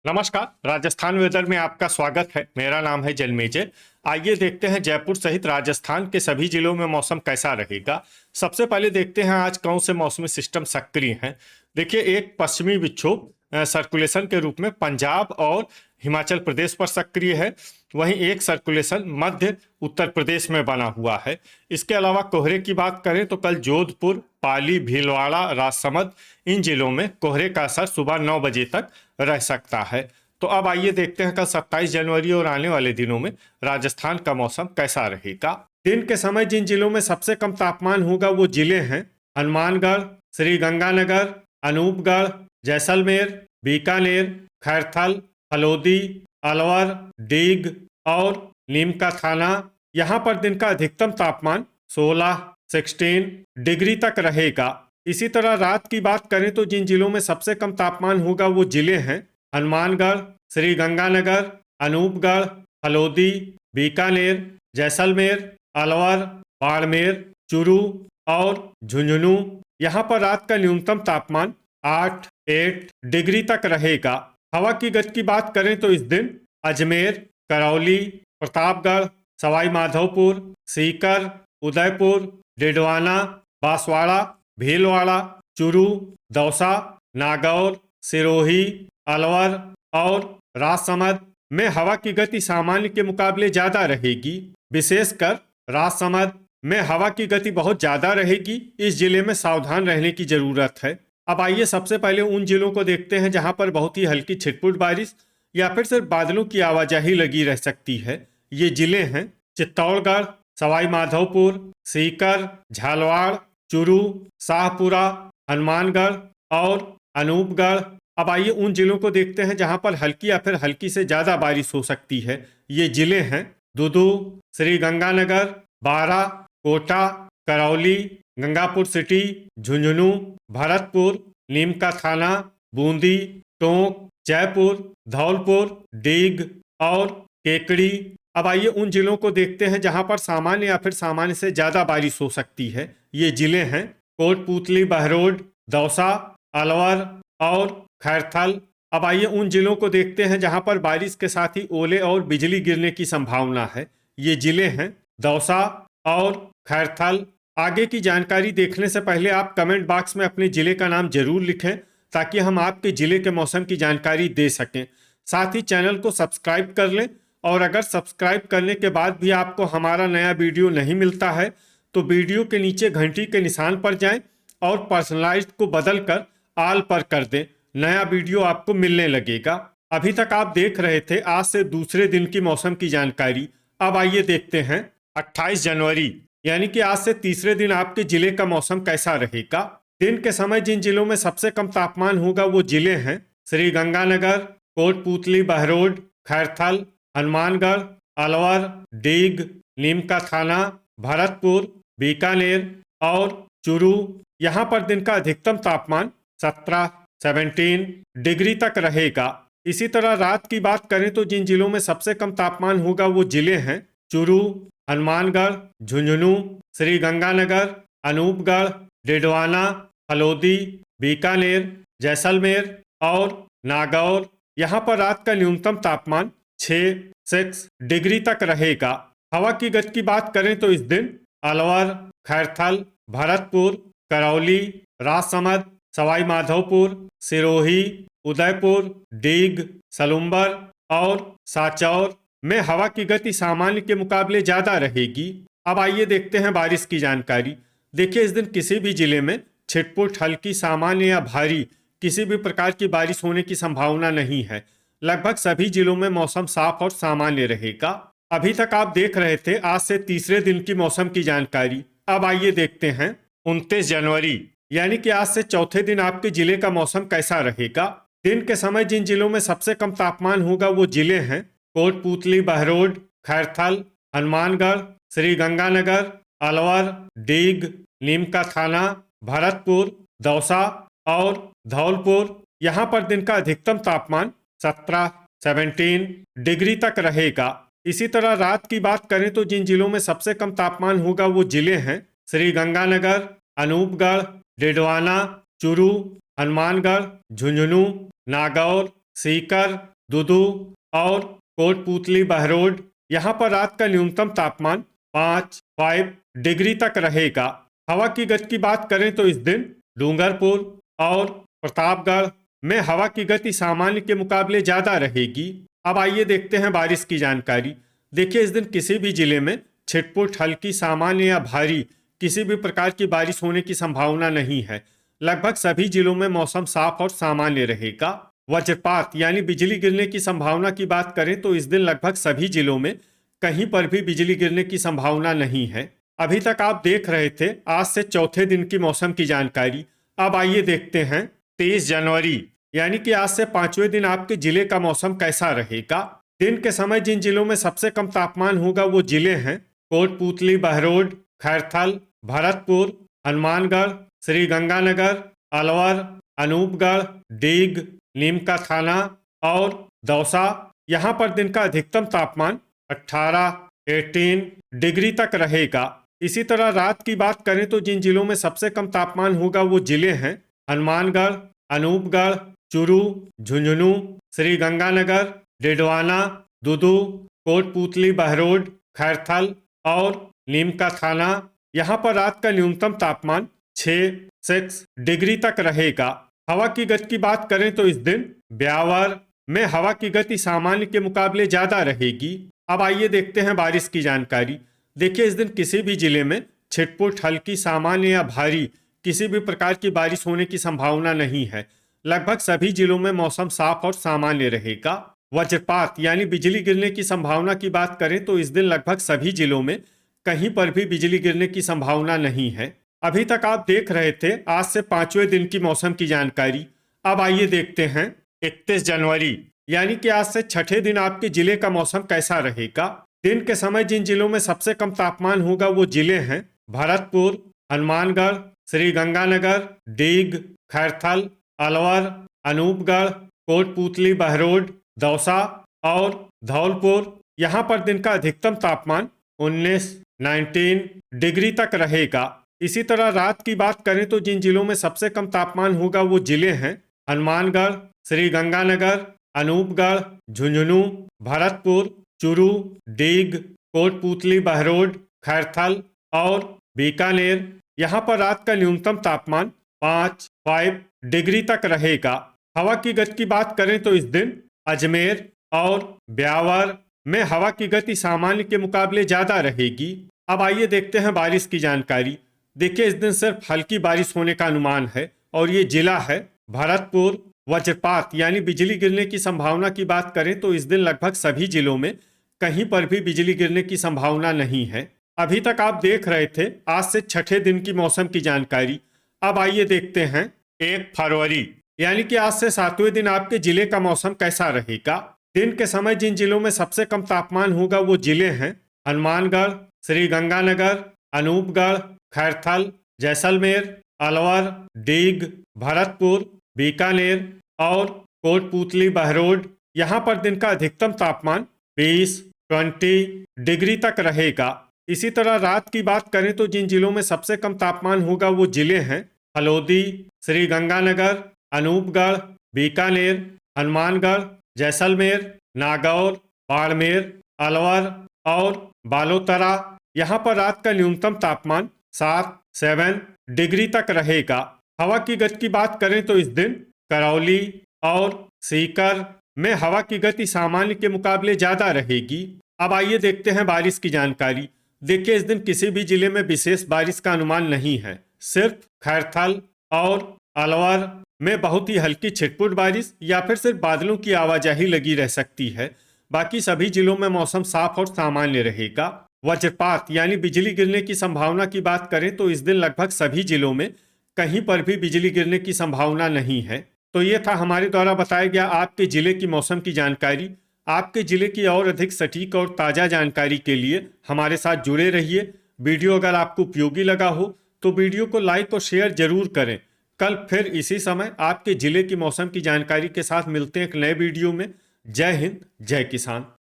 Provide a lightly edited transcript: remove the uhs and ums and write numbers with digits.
नमस्कार। राजस्थान वेदर में आपका स्वागत है। मेरा नाम है जलमेजय। आइए देखते हैं जयपुर सहित राजस्थान के सभी जिलों में मौसम कैसा रहेगा। सबसे पहले देखते हैं आज कौन से मौसमी सिस्टम सक्रिय हैं। देखिए, एक पश्चिमी विक्षोभ सर्कुलेशन के रूप में पंजाब और हिमाचल प्रदेश पर सक्रिय है। वहीं एक सर्कुलेशन मध्य उत्तर प्रदेश में बना हुआ है। इसके अलावा कोहरे की बात करें तो कल जोधपुर, पाली, भीलवाड़ा, राजसमंद इन जिलों में कोहरे का असर सुबह 9 बजे तक रह सकता है। तो अब आइए देखते हैं कल 27 जनवरी और आने वाले दिनों में राजस्थान का मौसम कैसा रहेगा। दिन के समय जिन जिलों में सबसे कम तापमान होगा वो जिले हैं हनुमानगढ़, श्री गंगानगर, अनूपगढ़, जैसलमेर, बीकानेर, खैरथल, हलोदी, अलवर, डीग और नीमका थाना। यहाँ पर दिन का अधिकतम तापमान 16 डिग्री तक रहेगा। इसी तरह रात की बात करें तो जिन जिलों में सबसे कम तापमान होगा वो जिले हैं हनुमानगढ़, श्री गंगानगर, अनूपगढ़, हलोदी, बीकानेर, जैसलमेर, अलवर, बाड़मेर, चूरू और झुंझुनू। यहाँ पर रात का न्यूनतम तापमान 8 डिग्री तक रहेगा। हवा की गति की बात करें तो इस दिन अजमेर, करौली, प्रतापगढ़, सवाई माधोपुर, सीकर, उदयपुर, डिडवाना, बांसवाड़ा, भीलवाड़ा, चूरू, दौसा, नागौर, सिरोही, अलवर और राजसमंद में हवा की गति सामान्य के मुकाबले ज्यादा रहेगी। विशेषकर राजसमंद में हवा की गति बहुत ज्यादा रहेगी। इस जिले में सावधान रहने की जरूरत है। अब आइए सबसे पहले उन जिलों को देखते हैं जहां पर बहुत ही हल्की छिटपुट बारिश या फिर सिर्फ बादलों की आवाजाही लगी रह सकती है। ये जिले हैं चित्तौड़गढ़, सवाई माधोपुर, सीकर, झालवाड़, चूरू, शाहपुरा, हनुमानगढ़ और अनूपगढ़। अब आइए उन जिलों को देखते हैं जहां पर हल्की या फिर हल्की से ज्यादा बारिश हो सकती है। ये जिले हैं दुदू, श्री गंगानगर, बारा, कोटा, करौली, गंगापुर सिटी, झुंझुनू, भरतपुर, नीमका थाना, बूंदी, टोंक, जयपुर, धौलपुर, डीग और केकड़ी। अब आइए उन जिलों को देखते हैं जहां पर सामान्य या फिर सामान्य से ज्यादा बारिश हो सकती है। ये जिले हैं कोटपुतली, बहरोड, दौसा, अलवर और खैरथल। अब आइए उन जिलों को देखते हैं जहां पर बारिश के साथ ही ओले और बिजली गिरने की संभावना है। ये जिले हैं दौसा और खैरथल। आगे की जानकारी देखने से पहले आप कमेंट बॉक्स में अपने जिले का नाम जरूर लिखें ताकि हम आपके जिले के मौसम की जानकारी दे सकें। साथ ही चैनल को सब्सक्राइब कर लें और अगर सब्सक्राइब करने के बाद भी आपको हमारा नया वीडियो नहीं मिलता है तो वीडियो के नीचे घंटी के निशान पर जाएं और पर्सनलाइज्ड को बदलकर ऑल पर कर दें। नया वीडियो आपको मिलने लगेगा। अभी तक आप देख रहे थे आज से दूसरे दिन की मौसम की जानकारी। अब आइए देखते हैं 28 जनवरी यानी कि आज से तीसरे दिन आपके जिले का मौसम कैसा रहेगा। दिन के समय जिन जिलों में सबसे कम तापमान होगा वो जिले हैं श्री गंगानगर, कोटपुतली, बहरोड, खैरथल, हनुमानगढ़, अलवर, डीग, नीमका थाना, भरतपुर, बीकानेर और चूरू। यहाँ पर दिन का अधिकतम तापमान 17 डिग्री तक रहेगा। इसी तरह रात की बात करें तो जिन जिलों में सबसे कम तापमान होगा वो जिले हैं चूरू, हनुमानगढ़, झुंझुनू, श्री गंगानगर, अनूपगढ़, डिडवाना, हलोदी, बीकानेर, जैसलमेर और नागौर। यहाँ पर रात का न्यूनतम तापमान 6 डिग्री तक रहेगा। हवा की गति की बात करें तो इस दिन अलवर, खैरथल, भरतपुर, करौली, राजसमंद, सवाई माधोपुर, सिरोही, उदयपुर, डीग, सलुम्बर और साचौर में हवा की गति सामान्य के मुकाबले ज्यादा रहेगी। अब आइए देखते हैं बारिश की जानकारी। देखिए, इस दिन किसी भी जिले में छिटपुट, हल्की, सामान्य या भारी किसी भी प्रकार की बारिश होने की संभावना नहीं है। लगभग सभी जिलों में मौसम साफ और सामान्य रहेगा। अभी तक आप देख रहे थे आज से तीसरे दिन की मौसम की जानकारी। अब आइए देखते हैं 29 जनवरी यानी कि आज से चौथे दिन आपके जिले का मौसम कैसा रहेगा। दिन के समय जिन जिलों में सबसे कम तापमान होगा वो जिले हैं कोटपुतली, बहरोड, खैरथल, हनुमानगढ़, श्री गंगानगर, अलवर, डीग, नीमका थाना, भरतपुर, दौसा और धौलपुर। यहाँ पर दिन का अधिकतम तापमान 17 डिग्री तक रहेगा। इसी तरह रात की बात करें तो जिन जिलों में सबसे कम तापमान होगा वो जिले हैं श्री गंगानगर, अनूपगढ़, डिडवाना, चूरू, हनुमानगढ़, झुंझुनू, नागौर, सीकर, दुदू और कोटपूतली बहरोड। यहाँ पर रात का न्यूनतम तापमान 5 डिग्री तक रहेगा। हवा की गति की बात करें तो इस दिन डूंगरपुर और प्रतापगढ़ में हवा की गति सामान्य के मुकाबले ज्यादा रहेगी। अब आइए देखते हैं बारिश की जानकारी। देखिए, इस दिन किसी भी जिले में छिटपुट, हल्की, सामान्य या भारी किसी भी प्रकार की बारिश होने की संभावना नहीं है। लगभग सभी जिलों में मौसम साफ और सामान्य रहेगा। वज्रपात यानी बिजली गिरने की संभावना की बात करें तो इस दिन लगभग सभी जिलों में कहीं पर भी बिजली गिरने की संभावना नहीं है। अभी तक आप देख रहे थे आज से चौथे दिन की मौसम की जानकारी। अब आइए देखते हैं 23 जनवरी यानी कि आज से 5वें दिन आपके जिले का मौसम कैसा रहेगा। दिन के समय जिन जिलों में सबसे कम तापमान होगा वो जिले हैं कोटपूतली बहरोड, खैरथल, भरतपुर, हनुमानगढ़, श्री गंगानगर, अलवर, अनूपगढ़, डीग, नीम का थाना और दौसा। यहाँ पर दिन का अधिकतम तापमान 18 डिग्री तक रहेगा। इसी तरह रात की बात करें तो जिन जिलों में सबसे कम तापमान होगा वो जिले हैं हनुमानगढ़, अनूपगढ़, चूरू, झुंझुनू, श्री गंगानगर, डिडवाना, दुदू, कोटपूतली बहरोड, खैरथल और नीम का थाना। यहाँ पर रात का न्यूनतम तापमान 6 डिग्री तक रहेगा। हवा की गति की बात करें तो इस दिन ब्यावर में हवा की गति सामान्य के मुकाबले ज्यादा रहेगी। अब आइए देखते हैं बारिश की जानकारी। देखिए, इस दिन किसी भी जिले में छिटपुट, हल्की, सामान्य या भारी किसी भी प्रकार की बारिश होने की संभावना नहीं है। लगभग सभी जिलों में मौसम साफ और सामान्य रहेगा। वज्रपात यानी बिजली गिरने की संभावना की बात करें तो इस दिन लगभग सभी जिलों में कहीं पर भी बिजली गिरने की संभावना नहीं है। अभी तक आप देख रहे थे आज से 5वें दिन की मौसम की जानकारी। अब आइए देखते हैं 31 जनवरी यानी कि आज से छठे दिन आपके जिले का मौसम कैसा रहेगा। दिन के समय जिन जिलों में सबसे कम तापमान होगा वो जिले हैं भरतपुर, हनुमानगढ़, श्री गंगानगर, डीग, खैरथल, अलवर, अनूपगढ़, कोटपूतली बहरोड, दौसा और धौलपुर। यहाँ पर दिन का अधिकतम तापमान 19 डिग्री तक रहेगा। इसी तरह रात की बात करें तो जिन जिलों में सबसे कम तापमान होगा वो जिले हैं हनुमानगढ़, श्री गंगानगर, अनूपगढ़, झुंझुनू, भरतपुर, चूरू, डीग, कोटपूतली बहरोड, खैरथल और बीकानेर। यहाँ पर रात का न्यूनतम तापमान 5 डिग्री तक रहेगा। हवा की गति की बात करें तो इस दिन अजमेर और ब्यावर में हवा की गति सामान्य के मुकाबले ज्यादा रहेगी। अब आइए देखते हैं बारिश की जानकारी। देखिए, इस दिन सिर्फ हल्की बारिश होने का अनुमान है और ये जिला है भरतपुर। वज्रपात यानी बिजली गिरने की संभावना की बात करें तो इस दिन लगभग सभी जिलों में कहीं पर भी बिजली गिरने की संभावना नहीं है। अभी तक आप देख रहे थे आज से छठे दिन की मौसम की जानकारी। अब आइए देखते हैं 1 फरवरी यानी कि आज से 7वें दिन आपके जिले का मौसम कैसा रहेगा। दिन के समय जिन जिलों में सबसे कम तापमान होगा वो जिले हैं हनुमानगढ़, श्री गंगानगर, अनूपगढ़, खैरथल, जैसलमेर, अलवर, डीग, भरतपुर, बीकानेर और कोटपूतली बहरोड। यहाँ पर दिन का अधिकतम तापमान 20 डिग्री तक रहेगा। इसी तरह रात की बात करें तो जिन जिलों में सबसे कम तापमान होगा वो जिले हैं हलोदी, श्री गंगानगर, अनूपगढ़, बीकानेर, हनुमानगढ़, जैसलमेर, नागौर, बाड़मेर, अलवर और बालोतरा। यहाँ पर रात का न्यूनतम तापमान 7 डिग्री तक रहेगा। हवा की गति की बात करें तो इस दिन करौली और सीकर में हवा की गति सामान्य के मुकाबले ज्यादा रहेगी। अब आइए देखते हैं बारिश की जानकारी। देखिए, इस दिन किसी भी जिले में विशेष बारिश का अनुमान नहीं है। सिर्फ खैरथल और अलवर में बहुत ही हल्की छिटपुट बारिश या फिर सिर्फ बादलों की आवाजाही लगी रह सकती है। बाकी सभी जिलों में मौसम साफ और सामान्य रहेगा। वज्रपात यानी बिजली गिरने की संभावना की बात करें तो इस दिन लगभग सभी जिलों में कहीं पर भी बिजली गिरने की संभावना नहीं है। तो ये था हमारे द्वारा बताया गया आपके जिले की मौसम की जानकारी। आपके जिले की और अधिक सटीक और ताज़ा जानकारी के लिए हमारे साथ जुड़े रहिए। वीडियो अगर आपको उपयोगी लगा हो तो वीडियो को लाइक और शेयर जरूर करें। कल फिर इसी समय आपके जिले की मौसम की जानकारी के साथ मिलते हैं एक नए वीडियो में। जय हिंद, जय किसान।